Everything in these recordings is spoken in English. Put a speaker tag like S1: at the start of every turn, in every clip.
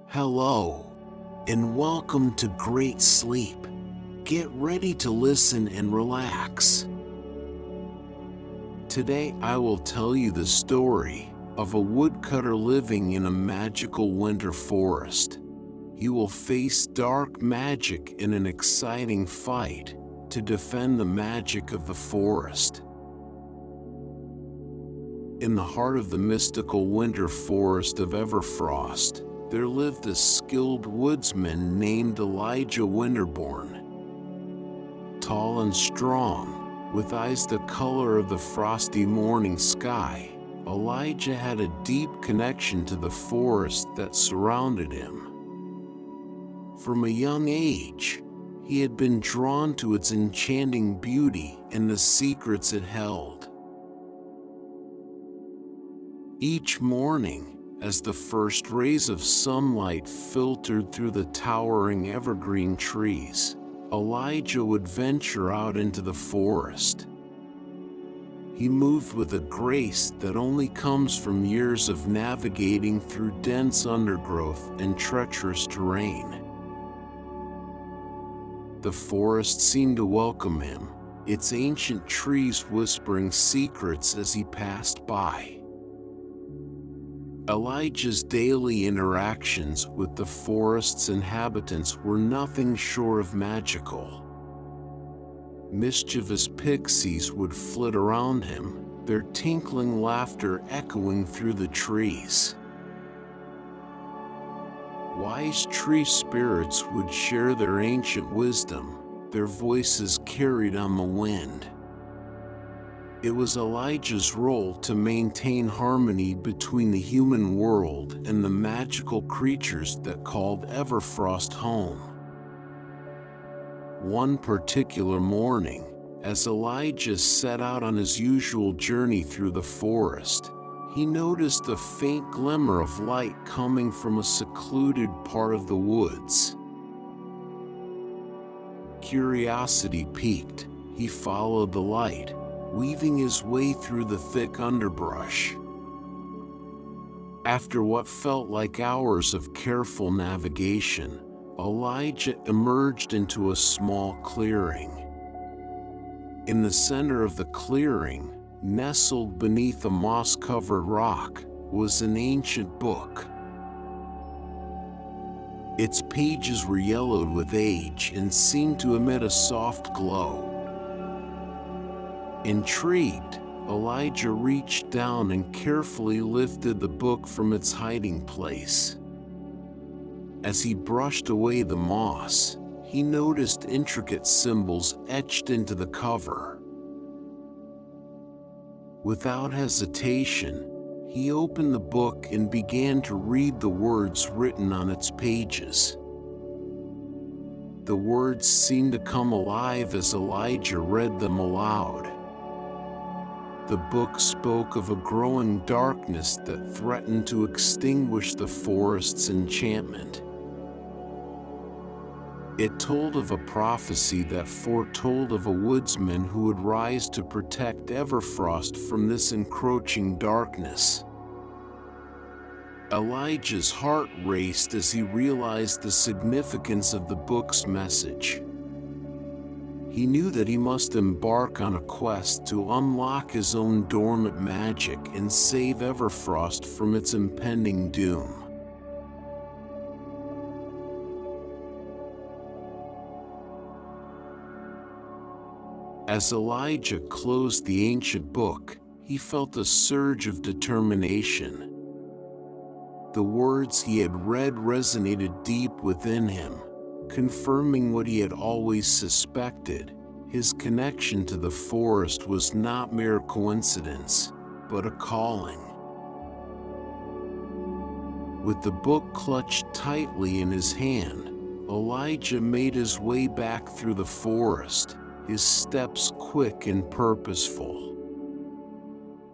S1: Hello, and welcome to Great Sleep. Get ready to listen and relax. Today I will tell you the story of a woodcutter living in a magical winter forest. He will face dark magic in an exciting fight to defend the magic of the forest. In the heart of the mystical winter forest of Everfrost, there lived a skilled woodsman named Elijah Winterborn. Tall and strong, with eyes the color of the frosty morning sky, Elijah had a deep connection to the forest that surrounded him. From a young age, he had been drawn to its enchanting beauty and the secrets it held. Each morning, as the first rays of sunlight filtered through the towering evergreen trees, Elijah would venture out into the forest. He moved with a grace that only comes from years of navigating through dense undergrowth and treacherous terrain. The forest seemed to welcome him, its ancient trees whispering secrets as he passed by. Elijah's daily interactions with the forest's inhabitants were nothing short of magical. Mischievous pixies would flit around him, their tinkling laughter echoing through the trees. Wise tree spirits would share their ancient wisdom, their voices carried on the wind. It was Elijah's role to maintain harmony between the human world and the magical creatures that called Everfrost home. One particular morning, as Elijah set out on his usual journey through the forest, he noticed a faint glimmer of light coming from a secluded part of the woods. Curiosity piqued, he followed the light, weaving his way through the thick underbrush. After what felt like hours of careful navigation, Elijah emerged into a small clearing. In the center of the clearing, nestled beneath a moss-covered rock, was an ancient book. Its pages were yellowed with age and seemed to emit a soft glow. Intrigued, Elijah reached down and carefully lifted the book from its hiding place. As he brushed away the moss, he noticed intricate symbols etched into the cover. Without hesitation, he opened the book and began to read the words written on its pages. The words seemed to come alive as Elijah read them aloud. The book spoke of a growing darkness that threatened to extinguish the forest's enchantment. It told of a prophecy that foretold of a woodsman who would rise to protect Everfrost from this encroaching darkness. Elijah's heart raced as he realized the significance of the book's message. He knew that he must embark on a quest to unlock his own dormant magic and save Everfrost from its impending doom. As Elijah closed the ancient book, he felt a surge of determination. The words he had read resonated deep within him, confirming what he had always suspected. His connection to the forest was not mere coincidence, but a calling. With the book clutched tightly in his hand, Elijah made his way back through the forest, his steps quick and purposeful.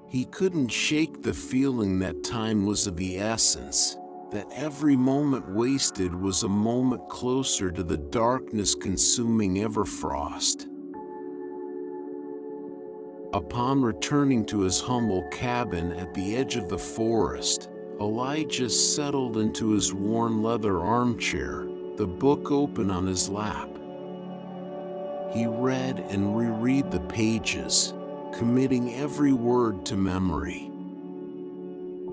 S1: He couldn't shake the feeling that time was of the essence, that every moment wasted was a moment closer to the darkness consuming Everfrost. Upon returning to his humble cabin at the edge of the forest, Elijah settled into his worn leather armchair, the book open on his lap. He read and reread the pages, committing every word to memory.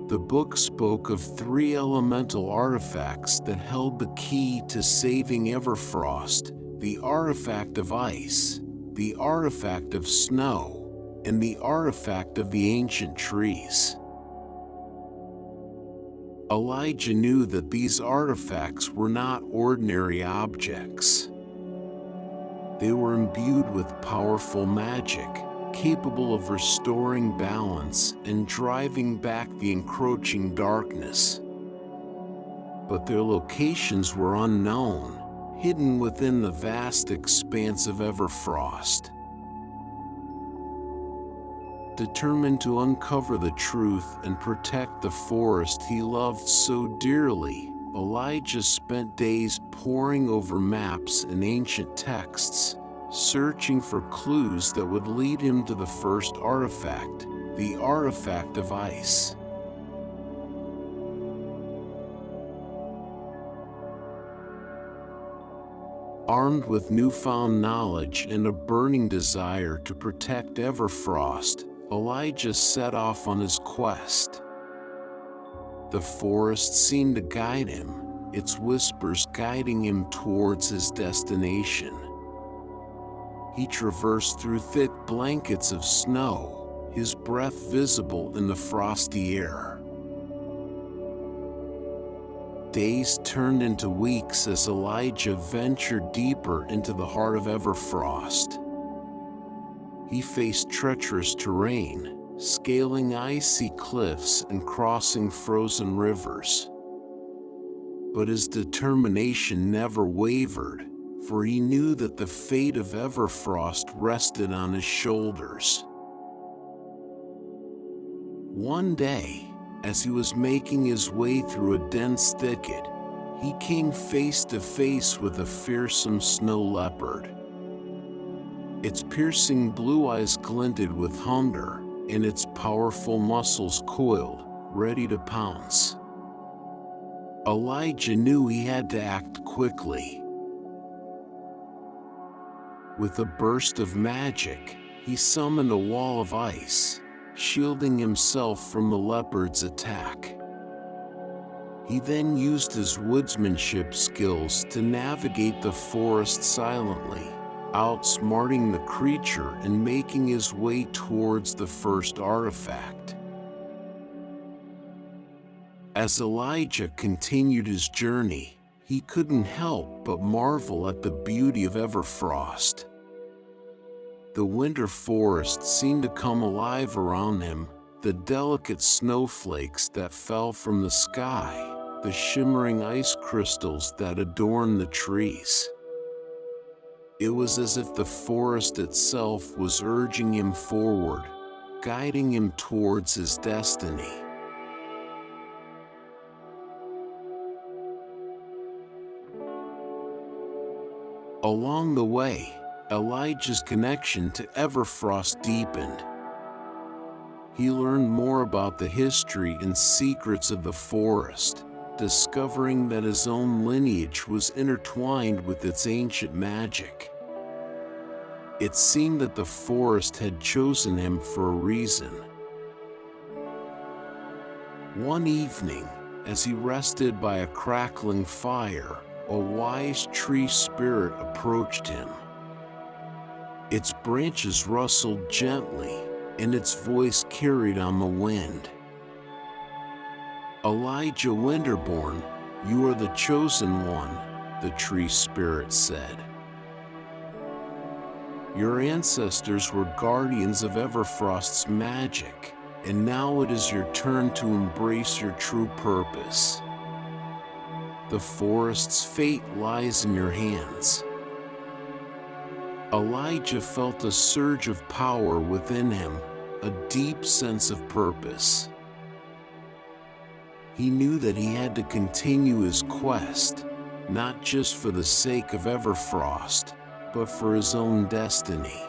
S1: The book spoke of 3 elemental artifacts that held the key to saving Everfrost: the artifact of ice, the artifact of snow, and the artifact of the ancient trees. Elijah knew that these artifacts were not ordinary objects. They were imbued with powerful magic, capable of restoring balance and driving back the encroaching darkness. But their locations were unknown, hidden within the vast expanse of Everfrost. Determined to uncover the truth and protect the forest he loved so dearly, Elijah spent days poring over maps and ancient texts, searching for clues that would lead him to the first artifact, the artifact of ice. Armed with newfound knowledge and a burning desire to protect Everfrost, Elijah set off on his quest. The forest seemed to guide him, its whispers guiding him towards his destination. He traversed through thick blankets of snow, his breath visible in the frosty air. Days turned into weeks as Elijah ventured deeper into the heart of Everfrost. He faced treacherous terrain, scaling icy cliffs and crossing frozen rivers. But his determination never wavered, for he knew that the fate of Everfrost rested on his shoulders. One day, as he was making his way through a dense thicket, he came face to face with a fearsome snow leopard. Its piercing blue eyes glinted with hunger, and its powerful muscles coiled, ready to pounce. Elijah knew he had to act quickly. With a burst of magic, he summoned a wall of ice, shielding himself from the leopard's attack. He then used his woodsmanship skills to navigate the forest silently, outsmarting the creature and making his way towards the first artifact. As Elijah continued his journey, he couldn't help but marvel at the beauty of Everfrost. The winter forest seemed to come alive around him, the delicate snowflakes that fell from the sky, the shimmering ice crystals that adorned the trees. It was as if the forest itself was urging him forward, guiding him towards his destiny. Along the way, Elijah's connection to Everfrost deepened. He learned more about the history and secrets of the forest, discovering that his own lineage was intertwined with its ancient magic. It seemed that the forest had chosen him for a reason. One evening, as he rested by a crackling fire, a wise tree spirit approached him. Its branches rustled gently, and its voice carried on the wind. "Elijah Winterborn, you are the chosen one," the tree spirit said. "Your ancestors were guardians of Everfrost's magic, and now it is your turn to embrace your true purpose. The forest's fate lies in your hands." Elijah felt a surge of power within him, a deep sense of purpose. He knew that he had to continue his quest, not just for the sake of Everfrost, but for his own destiny.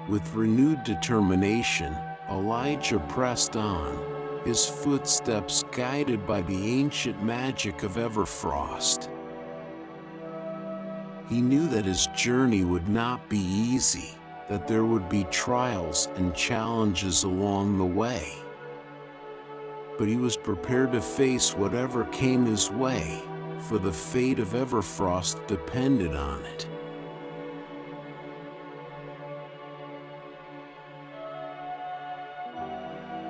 S1: With renewed determination, Elijah pressed on, his footsteps guided by the ancient magic of Everfrost. He knew that his journey would not be easy, that there would be trials and challenges along the way. But he was prepared to face whatever came his way, for the fate of Everfrost depended on it.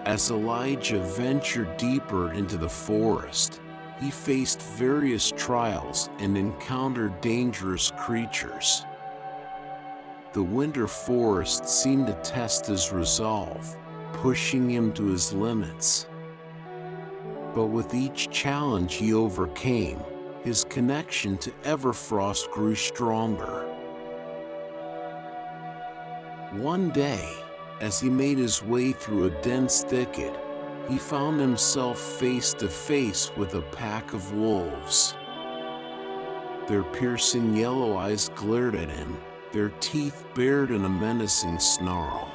S1: As Elijah ventured deeper into the forest, he faced various trials and encountered dangerous creatures. The winter forest seemed to test his resolve, pushing him to his limits. But with each challenge he overcame, his connection to Everfrost grew stronger. One day, as he made his way through a dense thicket, he found himself face to face with a pack of wolves. Their piercing yellow eyes glared at him, their teeth bared in a menacing snarl.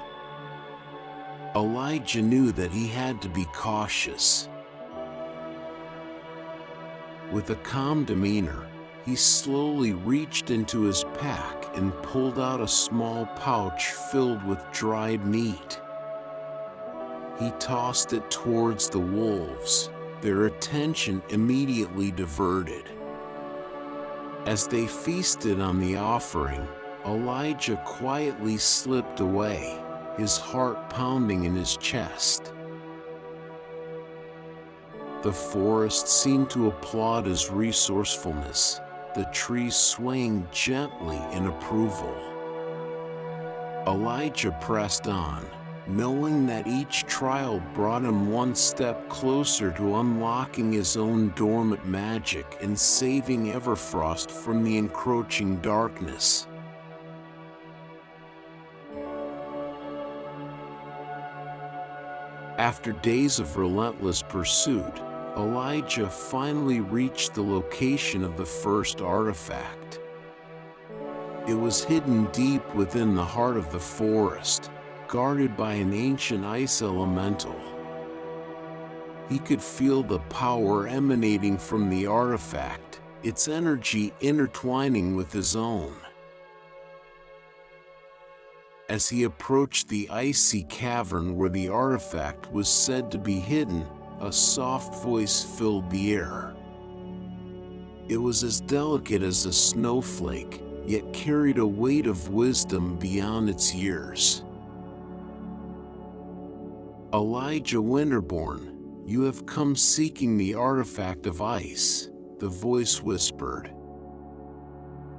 S1: Elijah knew that he had to be cautious. With a calm demeanor, he slowly reached into his pack and pulled out a small pouch filled with dried meat. He tossed it towards the wolves, their attention immediately diverted. As they feasted on the offering, Elijah quietly slipped away, his heart pounding in his chest. The forest seemed to applaud his resourcefulness, the trees swaying gently in approval. Elijah pressed on, knowing that each trial brought him one step closer to unlocking his own dormant magic and saving Everfrost from the encroaching darkness. After days of relentless pursuit, Elijah finally reached the location of the first artifact. It was hidden deep within the heart of the forest, guarded by an ancient ice elemental. He could feel the power emanating from the artifact, its energy intertwining with his own. As he approached the icy cavern where the artifact was said to be hidden, a soft voice filled the air. It was as delicate as a snowflake, yet carried a weight of wisdom beyond its years. Elijah Winterborn, you have come seeking the artifact of ice, the voice whispered.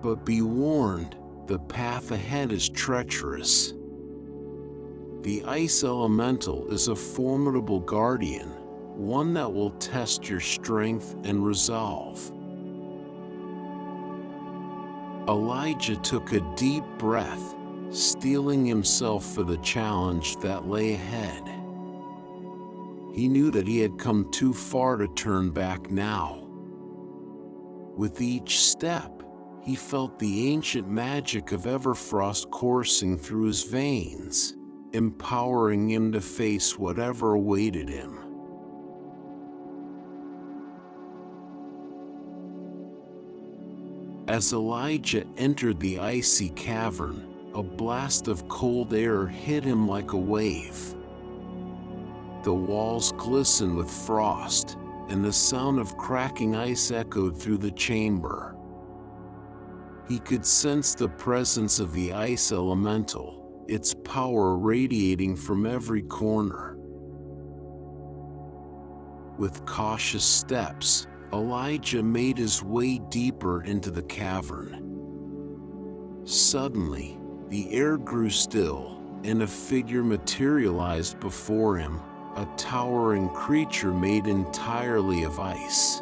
S1: But be warned, the path ahead is treacherous. The ice elemental is a formidable guardian, one that will test your strength and resolve. Elijah took a deep breath, steeling himself for the challenge that lay ahead. He knew that he had come too far to turn back now. With each step, he felt the ancient magic of Everfrost coursing through his veins, empowering him to face whatever awaited him. As Elijah entered the icy cavern, a blast of cold air hit him like a wave. The walls glistened with frost, and the sound of cracking ice echoed through the chamber. He could sense the presence of the ice elemental, its power radiating from every corner. With cautious steps, Elijah made his way deeper into the cavern. Suddenly, the air grew still, and a figure materialized before him, a towering creature made entirely of ice.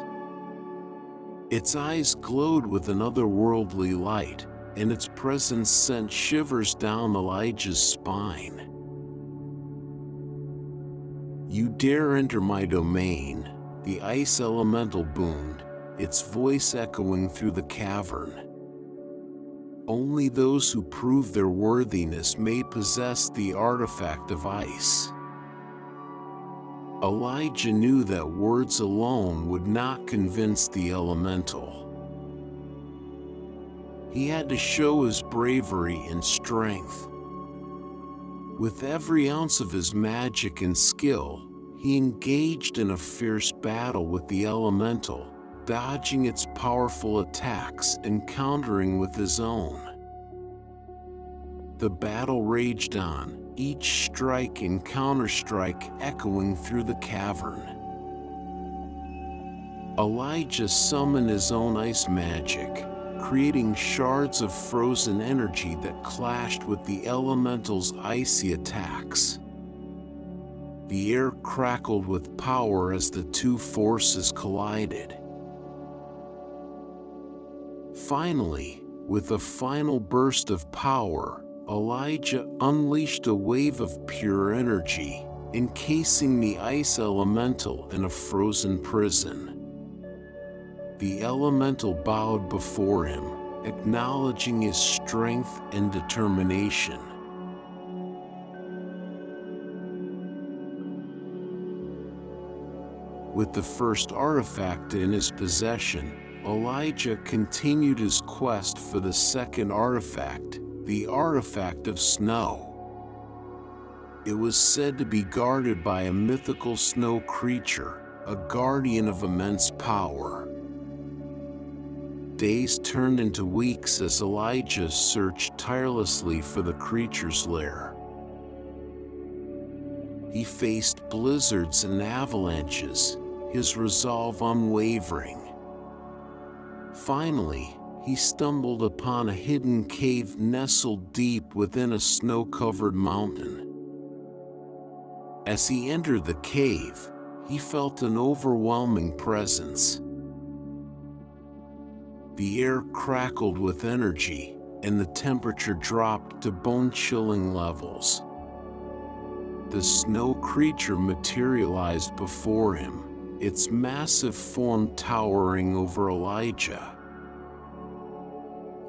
S1: Its eyes glowed with an otherworldly light, and its presence sent shivers down Elijah's spine. You dare enter my domain, the ice elemental boomed, its voice echoing through the cavern. Only those who prove their worthiness may possess the artifact of ice. Elijah knew that words alone would not convince the elemental. He had to show his bravery and strength. With every ounce of his magic and skill, he engaged in a fierce battle with the elemental, dodging its powerful attacks and countering with his own. The battle raged on, each strike and counterstrike echoing through the cavern. Elijah summoned his own ice magic, creating shards of frozen energy that clashed with the elemental's icy attacks. The air crackled with power as the two forces collided. Finally, with a final burst of power, Elijah unleashed a wave of pure energy, encasing the ice elemental in a frozen prison. The elemental bowed before him, acknowledging his strength and determination. With the first artifact in his possession, Elijah continued his quest for the second artifact, the artifact of snow. It was said to be guarded by a mythical snow creature, a guardian of immense power. Days turned into weeks as Elijah searched tirelessly for the creature's lair. He faced blizzards and avalanches, his resolve unwavering. Finally, he stumbled upon a hidden cave nestled deep within a snow-covered mountain. As he entered the cave, he felt an overwhelming presence. The air crackled with energy, and the temperature dropped to bone-chilling levels. The snow creature materialized before him, its massive form towering over Elijah.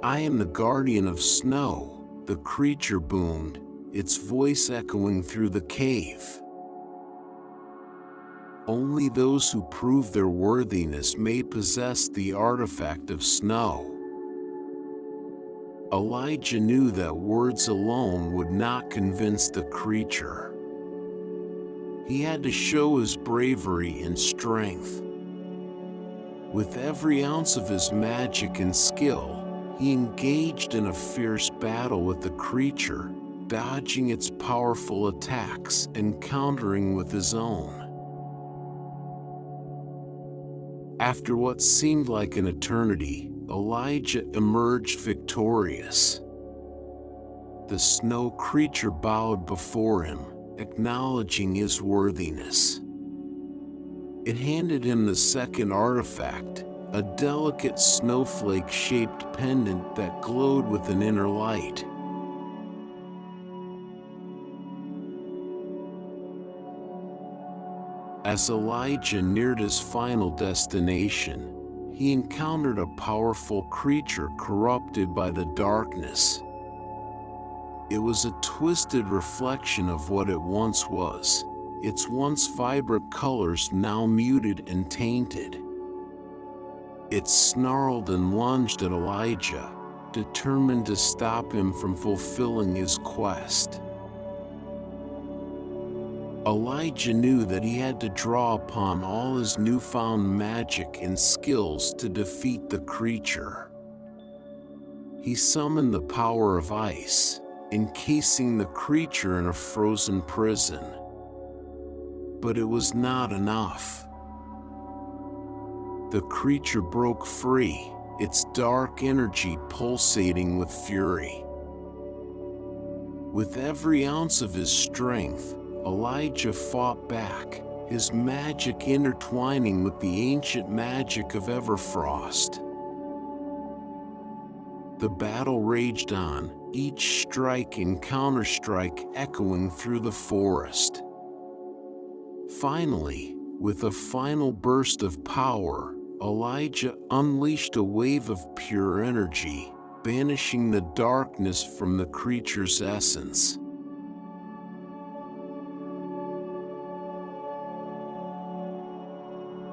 S1: "I am the guardian of snow," the creature boomed, its voice echoing through the cave. "Only those who prove their worthiness may possess the artifact of snow." Elijah knew that words alone would not convince the creature. He had to show his bravery and strength. With every ounce of his magic and skill, he engaged in a fierce battle with the creature, dodging its powerful attacks and countering with his own. After what seemed like an eternity, Elijah emerged victorious. The snow creature bowed before him, acknowledging his worthiness. It handed him the second artifact, a delicate snowflake-shaped pendant that glowed with an inner light. As Elijah neared his final destination, he encountered a powerful creature corrupted by the darkness. It was a twisted reflection of what it once was, its once vibrant colors now muted and tainted. It snarled and lunged at Elijah, determined to stop him from fulfilling his quest. Elijah knew that he had to draw upon all his newfound magic and skills to defeat the creature. He summoned the power of ice, encasing the creature in a frozen prison. But it was not enough. The creature broke free, its dark energy pulsating with fury. With every ounce of his strength, Elijah fought back, his magic intertwining with the ancient magic of Everfrost. The battle raged on, each strike and counterstrike echoing through the forest. Finally, with a final burst of power, Elijah unleashed a wave of pure energy, banishing the darkness from the creature's essence.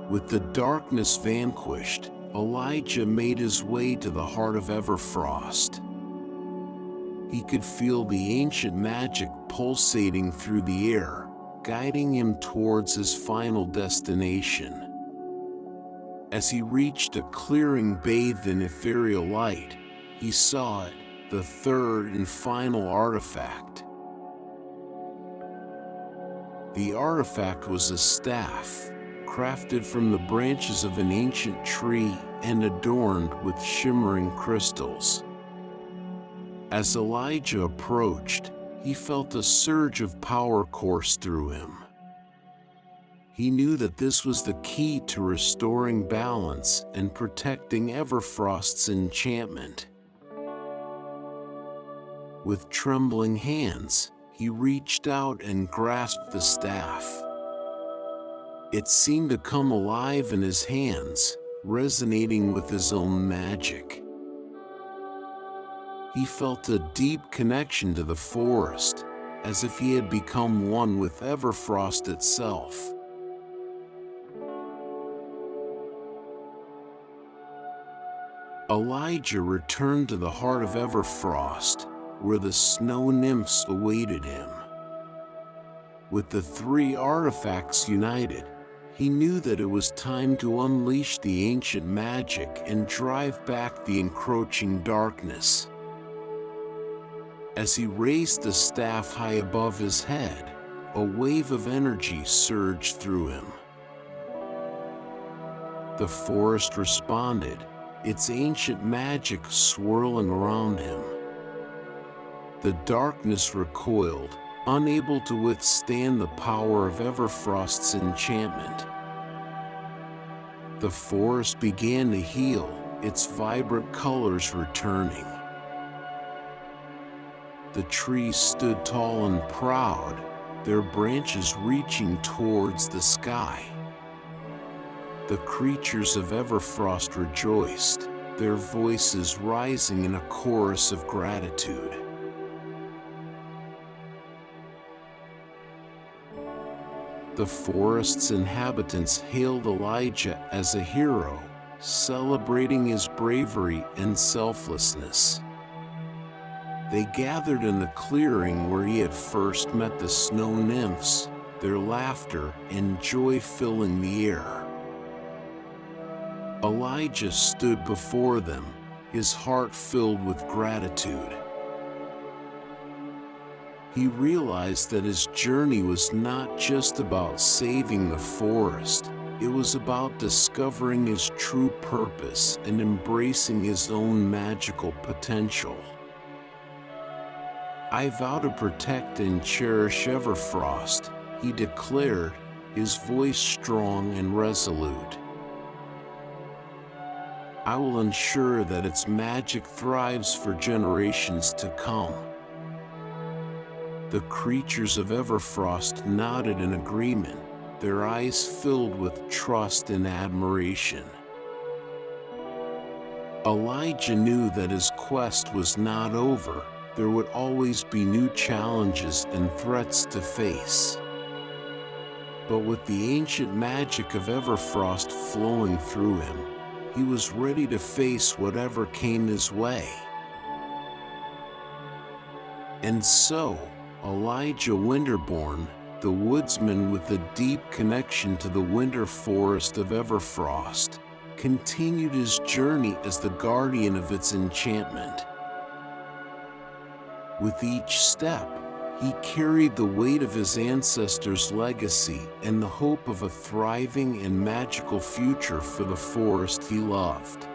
S1: With the darkness vanquished, Elijah made his way to the heart of Everfrost. He could feel the ancient magic pulsating through the air, guiding him towards his final destination. As he reached a clearing bathed in ethereal light, he saw it, the third and final artifact. The artifact was a staff, crafted from the branches of an ancient tree and adorned with shimmering crystals. As Elijah approached, he felt a surge of power course through him. He knew that this was the key to restoring balance and protecting Everfrost's enchantment. With trembling hands, he reached out and grasped the staff. It seemed to come alive in his hands, resonating with his own magic. He felt a deep connection to the forest, as if he had become one with Everfrost itself. Elijah returned to the heart of Everfrost, where the snow nymphs awaited him. With the three artifacts united, he knew that it was time to unleash the ancient magic and drive back the encroaching darkness. As he raised the staff high above his head, a wave of energy surged through him. The forest responded, its ancient magic swirling around him. The darkness recoiled, unable to withstand the power of Everfrost's enchantment. The forest began to heal, its vibrant colors returning. The trees stood tall and proud, their branches reaching towards the sky. The creatures of Everfrost rejoiced, their voices rising in a chorus of gratitude. The forest's inhabitants hailed Elijah as a hero, celebrating his bravery and selflessness. They gathered in the clearing where he had first met the snow nymphs, their laughter and joy filling the air. Elijah stood before them, his heart filled with gratitude. He realized that his journey was not just about saving the forest, it was about discovering his true purpose and embracing his own magical potential. "I vow to protect and cherish Everfrost," he declared, his voice strong and resolute. "I will ensure that its magic thrives for generations to come." The creatures of Everfrost nodded in agreement, their eyes filled with trust and admiration. Elijah knew that his quest was not over. There would always be new challenges and threats to face. But with the ancient magic of Everfrost flowing through him, he was ready to face whatever came his way. And so, Elijah Winterborn, the woodsman with a deep connection to the winter forest of Everfrost, continued his journey as the guardian of its enchantment. With each step, he carried the weight of his ancestors' legacy and the hope of a thriving and magical future for the forest he loved.